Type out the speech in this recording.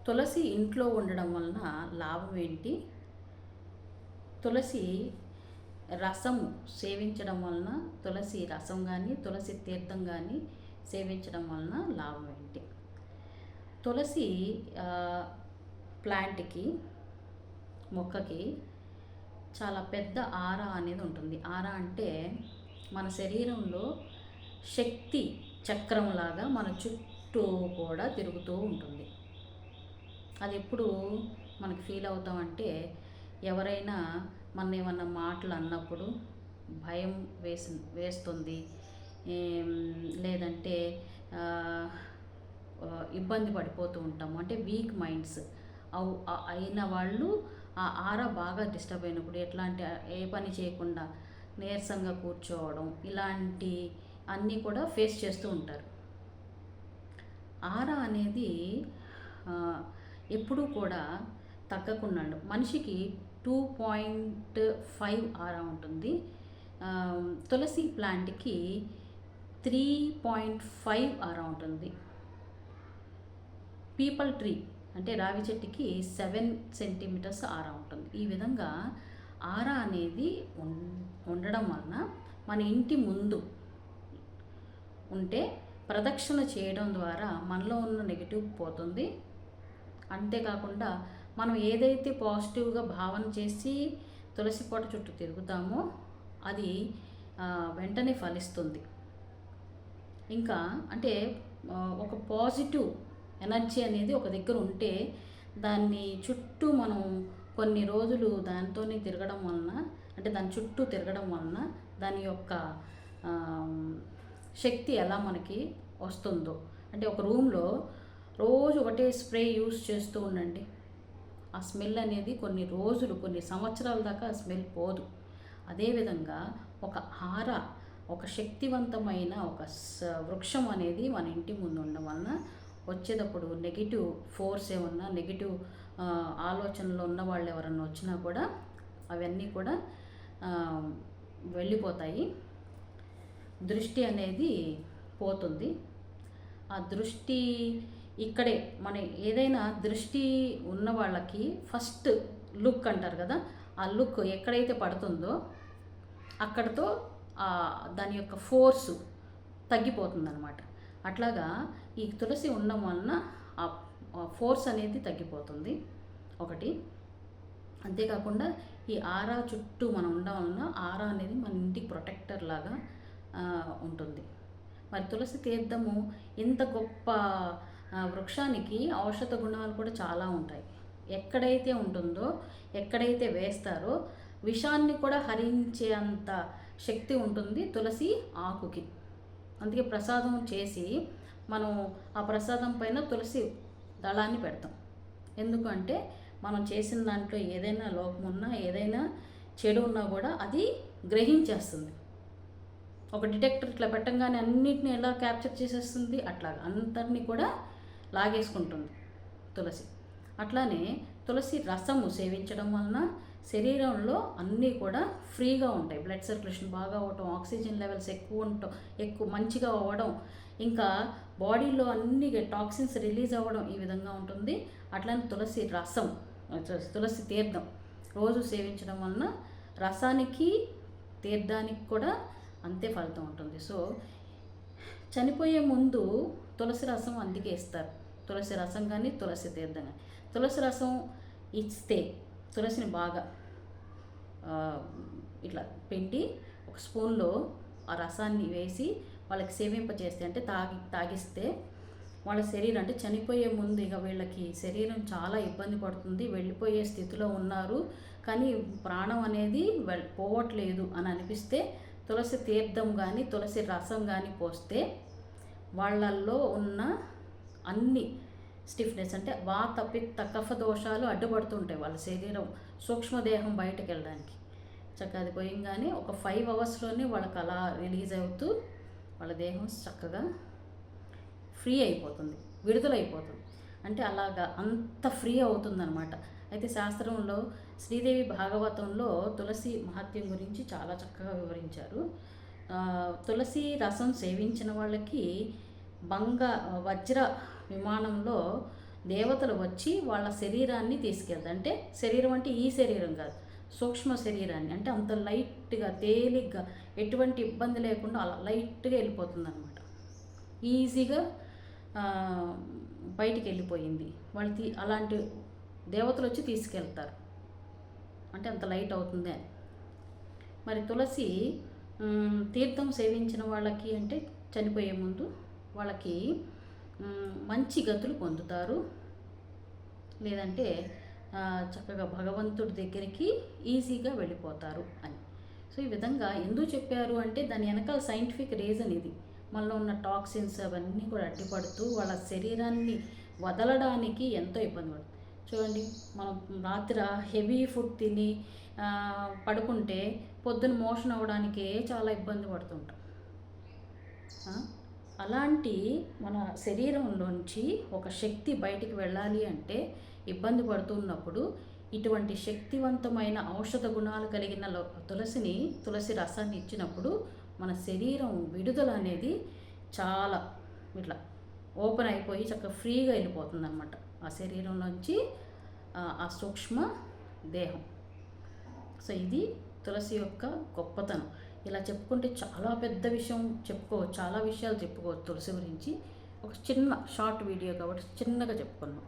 తులసి ఇంట్లో ఉండడం వలన లాభం ఏంటి? తులసి రసము సేవించడం వలన, తులసి రసం కానీ తులసి తీర్థం కానీ సేవించడం వలన లాభం ఏంటి? తులసి ప్లాంట్కి, మొక్కకి చాలా పెద్ద ఆరా అనేది ఉంటుంది. ఆరా అంటే మన శరీరంలో శక్తి చక్రంలాగా మన చుట్టూ కూడా తిరుగుతూ ఉంటుంది. అది ఎప్పుడు మనకి ఫీల్ అవుతామంటే, ఎవరైనా మన ఏమన్నా మాటలు అన్నప్పుడు భయం వేస్తుంది, లేదంటే ఇబ్బంది పడిపోతూ ఉంటాము. అంటే వీక్ మైండ్స్ అయిన వాళ్ళు ఆ ఆరా బాగా డిస్టర్బ్ అయినప్పుడు ఎట్లా అంటే ఏ పని చేయకుండా నీరసంగా కూర్చోవడం, ఇలాంటి అన్నీ కూడా ఫేస్ చేస్తూ ఉంటారు. ఆరా అనేది ఎప్పుడూ కూడా తగ్గకుండా మనిషికి 2.5 ఆరా ఉంటుంది. తులసి ప్లాంట్కి 3.5 ఆరా ఉంటుంది. పీపల్ ట్రీ అంటే రావి చెట్టుకి 7 సెంటీమీటర్స్ ఆరా ఉంటుంది. ఈ విధంగా ఆరా అనేది ఉండడం వలన మన ఇంటి ముందు ఉంటే ప్రదక్షిణ చేయడం ద్వారా మనలో ఉన్న నెగిటివ్ పోతుంది. అంతేకాకుండా మనం ఏదైతే పాజిటివ్గా భావన చేసి తులసి కోట చుట్టూ తిరుగుతామో అది వెంటనే ఫలిస్తుంది. ఇంకా అంటే ఒక పాజిటివ్ ఎనర్జీ అనేది ఒక దగ్గర ఉంటే దాన్ని చుట్టూ మనం కొన్ని రోజులు దానితోనే తిరగడం వలన, అంటే దాని చుట్టూ తిరగడం వలన దాని యొక్క శక్తి ఎలా మనకి వస్తుందో, అంటే ఒక రూమ్లో రోజు ఒకటే స్ప్రే యూస్ చేస్తూ ఉండండి, ఆ స్మెల్ అనేది కొన్ని రోజులు, కొన్ని సంవత్సరాల దాకా ఆ స్మెల్ పోదు. అదేవిధంగా ఒక ఆరా, ఒక శక్తివంతమైన ఒక వృక్షం అనేది మన ఇంటి ముందు ఉండడం వలన వచ్చేటప్పుడు నెగిటివ్ ఫోర్స్ ఏమన్నా, నెగిటివ్ ఆలోచనలు ఉన్న వాళ్ళు ఎవరన్నా వచ్చినా కూడా అవన్నీ కూడా వెళ్ళిపోతాయి. దృష్టి అనేది పోతుంది. ఆ దృష్టి ఇక్కడే మన ఏదైనా దృష్టి ఉన్న వాళ్ళకి ఫస్ట్ లుక్ అంటారు కదా, ఆ లుక్ ఎక్కడైతే పడుతుందో అక్కడితో దాని యొక్క ఫోర్సు తగ్గిపోతుందన్నమాట. అట్లాగా ఈ తులసి ఉండడం వలన ఆ ఫోర్స్ అనేది తగ్గిపోతుంది ఒకటి. అంతేకాకుండా ఈ ఆరా చుట్టూ మనం ఉండడం వలన ఆరా అనేది మన ఇంటికి ప్రొటెక్టర్ లాగా ఉంటుంది. మరి తులసి తీర్థము ఇంత గొప్ప వృక్షానికి ఔషధ గుణాలు కూడా చాలా ఉంటాయి. ఎక్కడైతే ఉంటుందో, ఎక్కడైతే వేస్తారో విషాన్ని కూడా హరించే అంత శక్తి ఉంటుంది తులసి ఆకుకి. అందుకే ప్రసాదం చేసి మనం ఆ ప్రసాదం పైన తులసి దళాన్ని పెడతాం. ఎందుకంటే మనం చేసిన దాంట్లో ఏదైనా లోపం ఉన్నా, ఏదైనా చెడు ఉన్నా కూడా అది గ్రహించేస్తుంది. ఒక డిటెక్టర్ ఇట్లా పెట్టంగానే అన్నిటిని ఎలా క్యాప్చర్ చేసేస్తుంది, అట్లాగా అంతటిని కూడా లాగేసుకుంటుంది తులసి. అట్లానే తులసి రసము సేవించడం వలన శరీరంలో అన్నీ కూడా ఫ్రీగా ఉంటాయి. బ్లడ్ సర్క్యులేషన్ బాగా అవ్వడం, ఆక్సిజన్ లెవెల్స్ ఎక్కువ మంచిగా అవ్వడం, ఇంకా బాడీలో అన్ని టాక్సిన్స్ రిలీజ్ అవ్వడం ఈ విధంగా ఉంటుంది. అట్లానే తులసి రసం, తులసి తీర్థం రోజు సేవించడం వలన రసానికి తీర్థానికి కూడా అంతే ఫలితం ఉంటుంది. సో చనిపోయే ముందు తులసి రసం అందుకే ఇస్తారు. తులసి రసం కానీ తులసి తీర్థం కానీ. తులసి రసం ఇస్తే తులసిని బాగా ఇట్లా పిండి ఒక స్పూన్లో ఆ రసాన్ని వేసి వాళ్ళకి సేవింపచేస్తే, అంటే తాగిస్తే వాళ్ళ శరీరం, అంటే చనిపోయే ముందు ఇక వీళ్ళకి శరీరం చాలా ఇబ్బంది పడుతుంది, వెళ్ళిపోయే స్థితిలో ఉన్నారు, కానీ ప్రాణం అనేది పోవట్లేదు అని అనిపిస్తే తులసి తీర్థం కానీ తులసి రసం కానీ పోస్తే వాళ్ళల్లో ఉన్న అన్ని స్టిఫ్నెస్, అంటే వాత పిత్త కఫ దోషాలు అడ్డుపడుతుంటాయి. వాళ్ళ శరీరం సూక్ష్మదేహం బయటకు వెళ్ళడానికి చక్కగా అది పోయంగానే ఒక 5 అవర్స్లోనే వాళ్ళకి అలా రిలీజ్ అవుతూ వాళ్ళ దేహం చక్కగా ఫ్రీ అయిపోతుంది, విడుదలైపోతుంది. అంటే అలాగా అంత ఫ్రీ అవుతుందన్నమాట. అయితే శాస్త్రంలో శ్రీదేవి భాగవతంలో తులసి మహత్యం గురించి చాలా చక్కగా వివరించారు. తులసి రసం సేవించిన వాళ్ళకి వజ్ర విమానంలో దేవతలు వచ్చి వాళ్ళ శరీరాన్ని తీసుకెళ్తారు. అంటే శరీరం అంటే ఈ శరీరం కాదు, సూక్ష్మ శరీరాన్ని. అంటే అంత లైట్గా తేలిగ్గా ఎటువంటి ఇబ్బంది లేకుండా అలా లైట్గా వెళ్ళిపోతుంది అనమాట. ఈజీగా బయటికి వెళ్ళిపోయింది. వాళ్ళు అలాంటి దేవతలు వచ్చి తీసుకెళ్తారు, అంటే అంత లైట్ అవుతుంది అని. మరి తులసి తీర్థం సేవించిన వాళ్ళకి అంటే చనిపోయే ముందు వాళ్ళకి మంచి గతులు పొందుతారు, లేదంటే చక్కగా భగవంతుడి దగ్గరికి ఈజీగా వెళ్ళిపోతారు అని. సో ఈ విధంగా ఎందుకు చెప్పారు అంటే దాని వెనకాల సైంటిఫిక్ రీజన్ ఇది. మనలో ఉన్న టాక్సిన్స్ అవన్నీ కూడా అడ్డుపడుతూ వాళ్ళ శరీరాన్ని వదలడానికి ఎంతో ఇబ్బంది పడుతుంది. చూడండి, మనం రాత్రి హెవీ ఫుడ్ తిని పడుకుంటే పొద్దున మోషన్ అవ్వడానికే చాలా ఇబ్బంది పడుతుంటాం. అలాంటి మన శరీరంలోంచి ఒక శక్తి బయటికి వెళ్ళాలి అంటే ఇబ్బంది పడుతున్నప్పుడు ఇటువంటి శక్తివంతమైన ఔషధ గుణాలు కలిగిన తులసి రసాన్ని ఇచ్చినప్పుడు మన శరీరం విడుదల అనేది చాలా ఇట్లా ఓపెన్ అయిపోయి చక్కగా ఫ్రీగా వెళ్ళిపోతుంది అన్నమాట ఆ శరీరంలోంచి ఆ సూక్ష్మ దేహం. సో ఇది తులసి యొక్క గొప్పతనం. ఇలా చెప్పుకుంటే చాలా పెద్ద విషయం చెప్పుకోవచ్చు, చాలా విషయాలు చెప్పుకోవచ్చు తులసి గురించి. ఒక చిన్న షార్ట్ వీడియో కాబట్టి చిన్నగా చెప్పుకున్నాం.